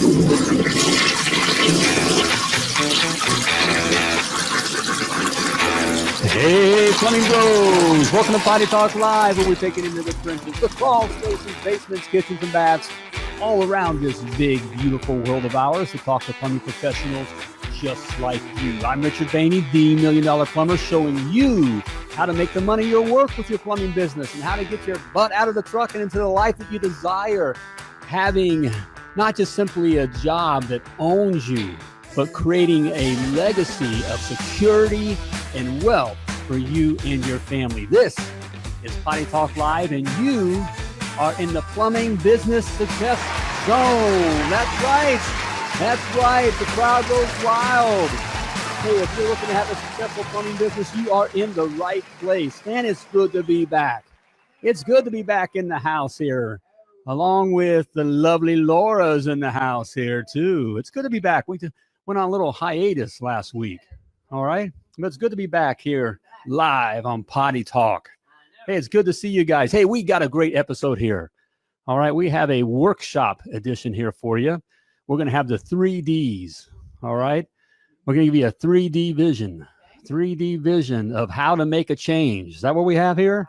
Hey, plumbing bros! Welcome to Potty Talk Live, where we take it into the trenches, the crawl spaces, basements, kitchens, and baths, all around this big, beautiful world of ours to talk to plumbing professionals just like you. I'm Richard Behney, the $1 Million Plumber, showing you how to make the money you'll work with your plumbing business and how to get your butt out of the truck and into the life that you desire, having not just simply a job that owns you, but creating a legacy of security and wealth for you and your family. This is Potty Talk Live, and you are in the plumbing business success zone. That's right. That's right. The crowd goes wild. Hey, if you're looking to have a successful plumbing business, you are in the right place. And it's good to be back. It's good to be back in the house here, along with the lovely Laura's in the house here too. It's good to be back. We went on a little hiatus last week. All right. But it's good to be back here live on Potty Talk. Hey, it's good to see you guys. Hey, we got a great episode here. All right. We have a workshop edition here for you. We're going to have the 3Ds. All right. We're going to give you a 3D vision of how to make a change. Is that what we have here?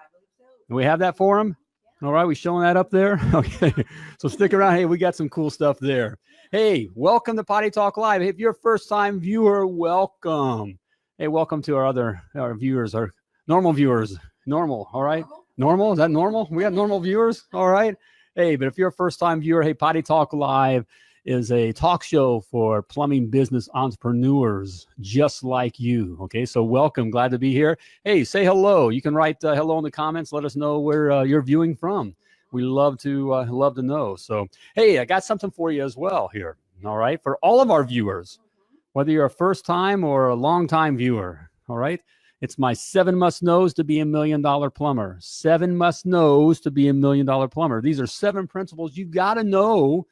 Do we have that for them? All right. We showing that up there? Okay. So stick around. Hey, we got some cool stuff there. Hey, welcome to Potty Talk Live. Hey, if you're a first-time viewer, welcome. Hey, welcome to our viewers, our normal viewers. Normal, all right? Normal? Is that normal? We got normal viewers? All right. Hey, but if you're a first-time viewer, hey, Potty Talk Live is a talk show for plumbing business entrepreneurs just like you. Okay, so welcome. Glad to be here. Hey, say hello. You can write hello in the comments. Let us know where you're viewing from. We love to know. So, hey, I got something for you as well here. All right, for all of our viewers, whether you're a first-time or a long-time viewer. All right, it's my 7 must-knows to be $1 million plumber. 7 must-knows to be $1 million plumber. These are 7 principles you got to know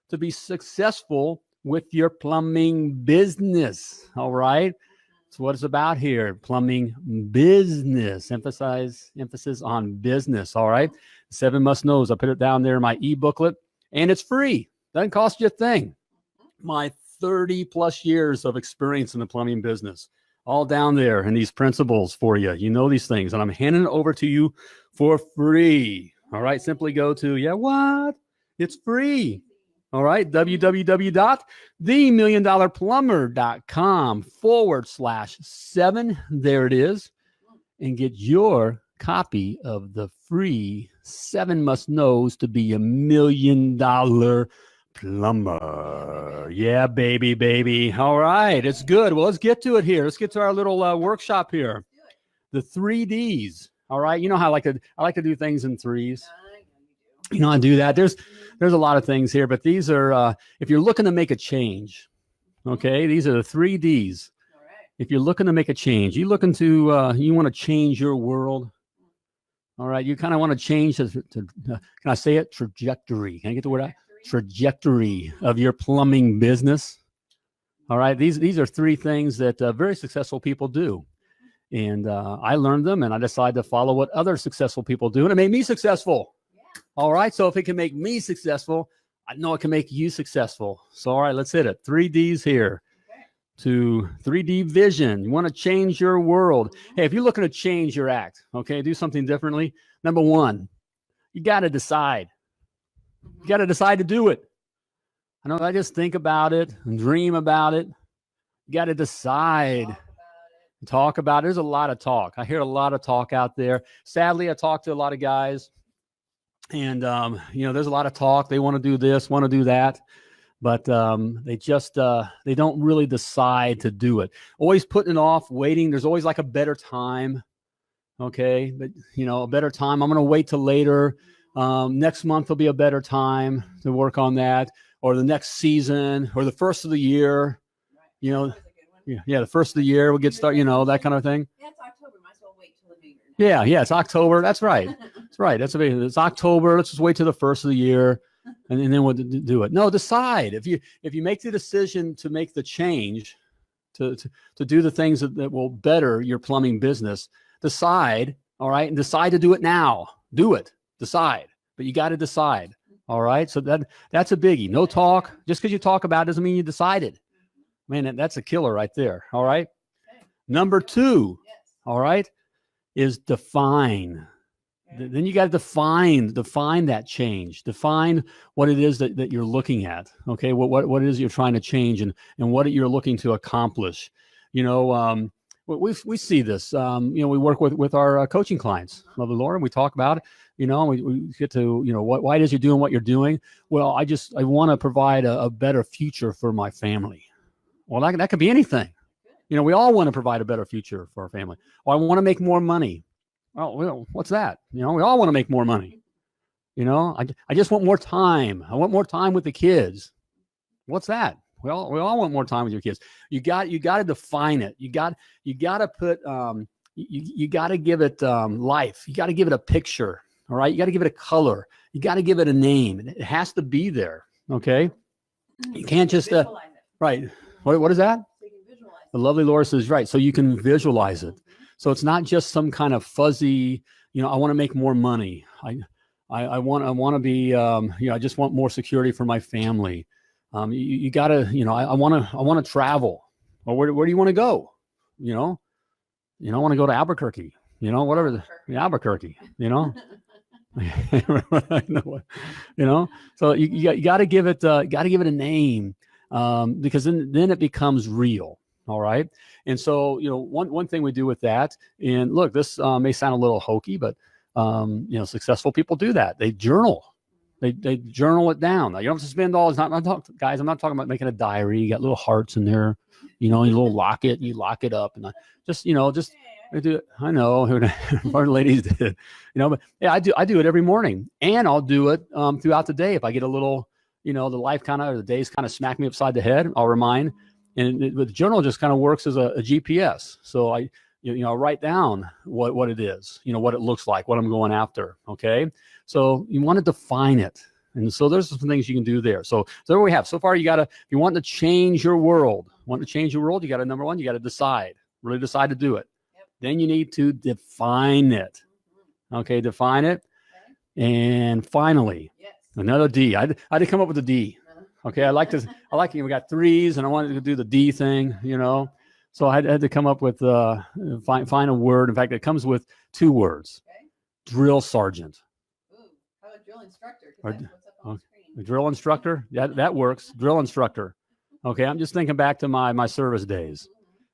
to be successful with your plumbing business. All right. That's what it's about here. Plumbing business. Emphasis on business. All right. 7 must-knows. I put it down there in my e-booklet, and it's free. Doesn't cost you a thing. My 30 plus years of experience in the plumbing business, all down there in these principles for you. You know these things, and I'm handing it over to you for free. All right. Simply go to, it's free. All right, www.themilliondollarplumber.com/7. There it is. And get your copy of the free 7 must-knows to be $1 million plumber. Yeah, baby. All right, it's good. Well, let's get to it here. Let's get to our little workshop here. The 3Ds. All right, you know how I like to do things in threes. You know, I do that. There's a lot of things here, but these are, if you're looking to make a change, okay, these are the 3Ds. All right. If you're looking to make a change, you want to change your world. All right. You kind of want to change can I say it? Trajectory. Can I get the word out? Trajectory of your plumbing business. All right. These are 3 things that very successful people do. And I learned them, and I decided to follow what other successful people do, and it made me successful. All right, so if it can make me successful, I know it can make you successful. So, all right, let's hit it. 3Ds here. Okay. To 3D vision. You want to change your world. Hey, if you're looking to change your act, okay, do something differently. Number 1, you got to decide. You got to decide to do it. I know I just think about it and dream about it. You got to decide. Talk about it. There's a lot of talk. I hear a lot of talk out there. Sadly, I talk to a lot of guys. And, there's a lot of talk. They want to do this, want to do that, but they don't really decide to do it. Always putting it off, waiting. There's always like a better time. Okay. But, a better time. I'm going to wait till later. Next month will be a better time to work on that, or the next season, or the first of the year. The first of the year we'll get started, that kind of thing. Yeah, it's October. Might as well wait till the new year. Yeah, it's October. That's right. That's right. It's October. Let's just wait till the first of the year, and then we'll do it. No, decide. If you make the decision to make the change, to do the things that will better your plumbing business, decide. All right, and decide to do it now. Do it. Decide. But you got to decide. All right. So that's a biggie. No talk. Just because you talk about it doesn't mean you decided. Man, that's a killer right there. All right. Okay. Number 2, Yes. all right, is define. Okay. Then you got to define that change. Define what it is that you're looking at. Okay. What it is you're trying to change and what you're looking to accomplish. You know, we see this. You know, we work with our coaching clients. Lovely Laura, we talk about it. You know, we get to, you know, why it is you're doing what you're doing. Well, I want to provide a better future for my family. Well, that could be anything. You know, we all want to provide a better future for our family. Or I want to make more money. Well, what's that? You know, we all want to make more money. You know, I just want more time. I want more time with the kids. What's that? We all want more time with your kids. You got to define it. You got to put you got to give it life. You got to give it a picture. All right. You got to give it a color. You got to give it a name. It has to be there. Okay. You can't just right. What is that? So you can visualize The lovely Laura says, right. So you can visualize it. So it's not just some kind of fuzzy, you know, I want to make more money. I want to be, you know, I just want more security for my family. You gotta, you know, I want to travel. Or where do you want to go? You know, I want to go to Albuquerque, you know, whatever, Albuquerque, you know, you know, so you got to give it a name. Because then it becomes real. All right. And so, you know, one thing we do with that, and look, this may sound a little hokey, but, you know, successful people do that. They journal. They journal it down. Now, you don't have to spend all. I'm not talking about making a diary. You got little hearts in there, you know, you little locket, you lock it up, and I do it. I know our ladies did, you know, but yeah, I do it every morning, and I'll do it throughout the day. If I get a little, you know, the days kind of smack me upside the head, I'll remind. And the journal just kind of works as a GPS. So I write down what it is, you know, what it looks like, what I'm going after. Okay. So you want to define it. And so there's some things you can do there. So there we have. So far, if you want to change your world, you got to, number one, you got to really decide to do it. Yep. Then you need to define it. Okay. Define it. Okay. And finally, Yes. another D. I had to come up with a D. Okay. I like we got 3s and I wanted to do the D thing, you know? So I had to come up with, find a word. In fact, it comes with 2 words. Okay. Drill sergeant. Ooh, how about drill instructor? 'Cause that's what's up on the screen. The drill instructor. That works. Drill instructor. Okay. I'm just thinking back to my service days.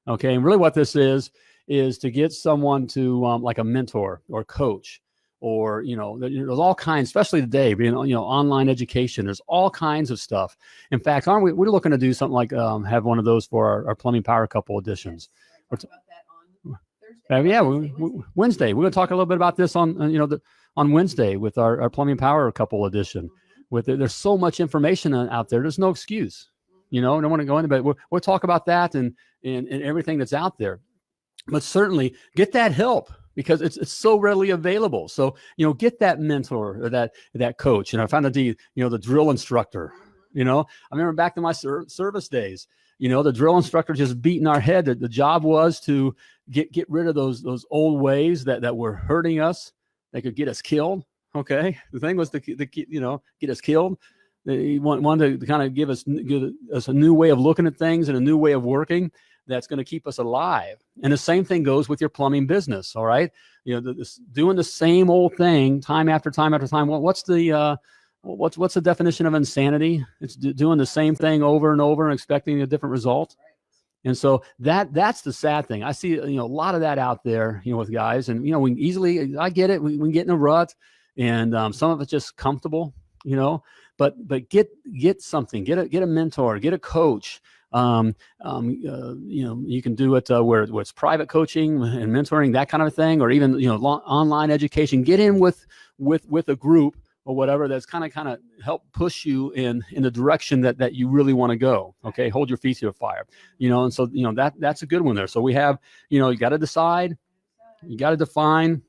Okay. And really what this is to get someone to, like a mentor or coach, or, you know, there's all kinds, especially today, being, you know, online education, there's all kinds of stuff. In fact, we're looking to do something like have one of those for our plumbing power couple editions. Yes. Talk about that on Thursday. Yeah, Wednesday. We're going to talk a little bit about this on, you know, on Wednesday with our plumbing power couple edition. There's so much information out there. There's no excuse, you know, I don't want to go into, but we'll talk about that and everything that's out there. But certainly get that help, because it's so readily available. So, you know, get that mentor or that coach. And I found the drill instructor. You know, I remember back to my service days, you know, the drill instructor just beating our head. The job was to get rid of those old ways that were hurting us. They could get us killed. Okay. The thing was to get us killed. He wanted to kind of give us a new way of looking at things and a new way of working that's going to keep us alive. And the same thing goes with your plumbing business. All right. You know, doing the same old thing time after time after time. Well, what's the definition of insanity? It's doing the same thing over and over and expecting a different result. And so that's the sad thing. I see, you know, a lot of that out there, you know, with guys, and, you know, I get it. We can get in a rut, and some of it's just comfortable, you know, but get something, get a mentor, get a coach. You know, you can do it where it's private coaching and mentoring, that kind of thing, or even, you know, online education. Get in with a group or whatever that's kind of help push you in the direction that you really want to go. Okay, hold your feet to the fire. You know, and so, you know, that's a good one there. So we have, you know, you got to decide, you got to define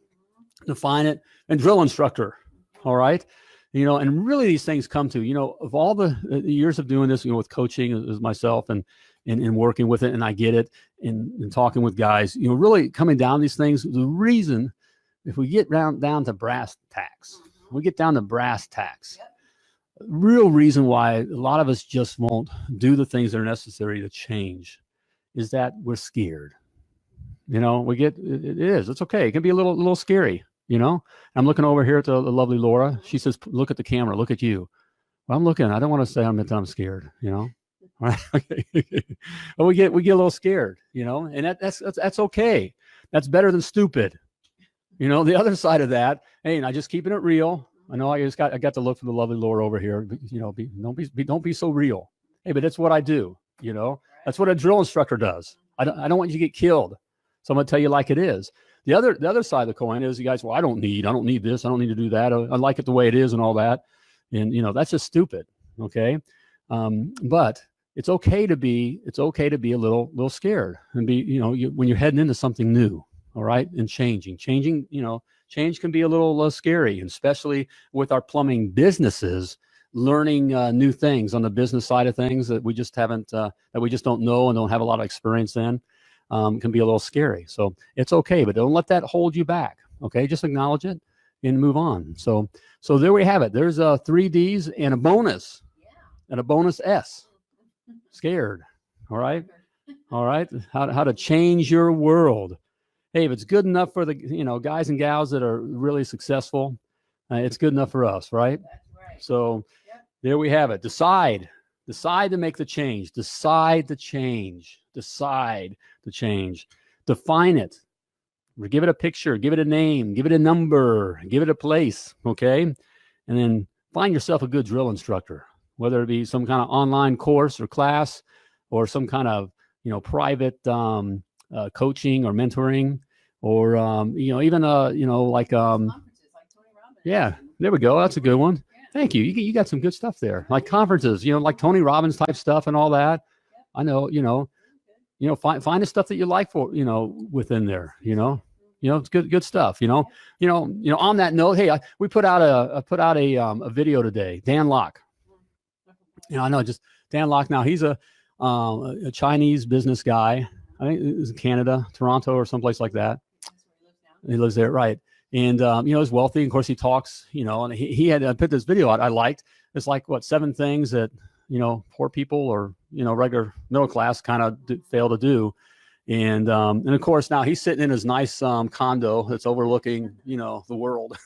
it, and drill instructor. All right. You know, and really these things come to, you know, of all the years of doing this, you know, with coaching as myself and working with it, and I get it, and talking with guys, you know, really coming down these things. The reason, if we get down to brass tacks, Yep. real reason why a lot of us just won't do the things that are necessary to change is that we're scared. You know, it's okay. It can be a little scary, you know. I'm looking over here at the lovely Laura. She says, look at the camera, look at you. Well, I'm looking, I don't want to say I'm scared, you know. All right. Okay. But we get a little scared, you know, and that's okay. That's better than stupid. You know, the other side of that, hey, and I just keeping it real. I know I got to look for the lovely Laura over here. You know, don't be so real. Hey, but it's what I do. You know, that's what a drill instructor does. I don't want you to get killed. So I'm gonna tell you like it is. The other side of the coin is you guys, well, I don't need this. I don't need to do that. I like it the way it is and all that. And you know, that's just stupid. Okay. But it's okay to be a little scared and be, you know, when you're heading into something new. All right. And changing, you know, change can be a little scary, and especially with our plumbing businesses, learning new things on the business side of things that we just haven't, that we just don't know and don't have a lot of experience in, can be a little scary. So it's okay, but don't let that hold you back. Okay. Just acknowledge it and move on. So there we have it. There's 3 Ds and a bonus and a bonus S. Scared. All right. All right. How to change your world. Hey, if it's good enough for the, you know, guys and gals that are really successful, it's good enough for us, right? That's right. So there we have it. Decide to make the change. Decide to change. Define it. Give it a picture. Give it a name. Give it a number. Give it a place. Okay. And then find yourself a good drill instructor, whether it be some kind of online course or class or some kind of, you know, private coaching or mentoring, or you know, even you know, like conferences like Tony Robbins. Yeah, there we go. That's a good one. Yeah. Thank you. You got some good stuff there, like conferences, you know, like Tony Robbins type stuff and all that. Yep. I know, you know, find the stuff that you like for, you know, within there, you know, it's good stuff, you know. On that note, hey, we put out a video today. Dan Locke. You know, I know just Dan Locke. Now he's a Chinese business guy. I think it's Canada, Toronto, or someplace like that. He lives there, right? And you know, he's wealthy. Of course, he talks. You know, and he had put this video out. I liked. It's like 7 things that, you know, poor people or, you know, regular middle class kind of fail to do. And of course, now he's sitting in his nice condo that's overlooking, you know, the world,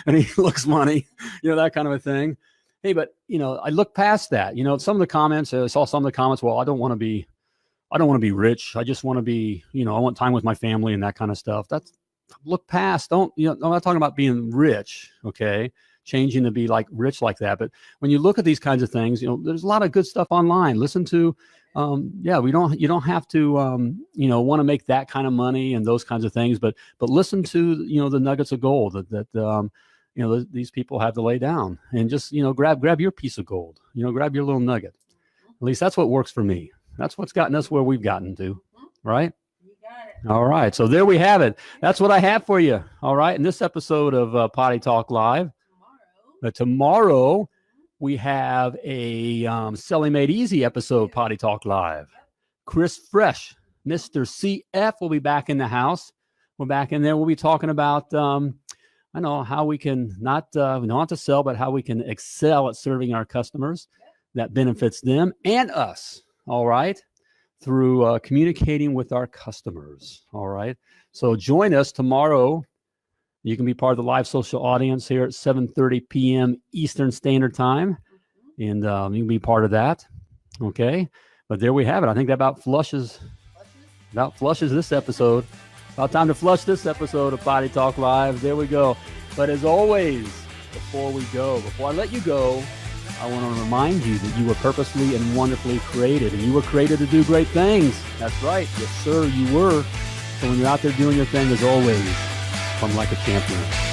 and he looks money, you know, that kind of a thing. Hey, but you know, I look past that. You know, some of the comments. I saw some of the comments. Well, I don't want to be rich. I just want to be, you know, I want time with my family and that kind of stuff. That's, look past. Don't, you know, I'm not talking about being rich. Okay. Changing to be like rich like that. But when you look at these kinds of things, you know, there's a lot of good stuff online. Listen to, you don't have to, you know, want to make that kind of money and those kinds of things, but listen to, you know, the nuggets of gold that you know, these people have to lay down, and just, you know, grab your piece of gold, you know, grab your little nugget. At least that's what works for me. That's what's gotten us where we've gotten to, right? You got it. All right. So there we have it. That's what I have for you. All right. In this episode of Potty Talk Live. Tomorrow we have a Selling Made Easy episode, Potty Talk Live. Chris Fresh, Mr. CF, will be back in the house. We're back in there. We'll be talking about, I know, how we can we don't have to sell, but how we can excel at serving our customers that benefits them and us. All right. Through communicating with our customers. All right. So join us tomorrow. You can be part of the live social audience here at 7:30 p.m. Eastern Standard Time. And you can be part of that. Okay. But there we have it. I think that about flushes this episode. About time to flush this episode of Potty Talk Live. There we go. But as always, before I let you go, I want to remind you that you were purposely and wonderfully created, and you were created to do great things. That's right. Yes, sir, you were. So when you're out there doing your thing, as always, come like a champion.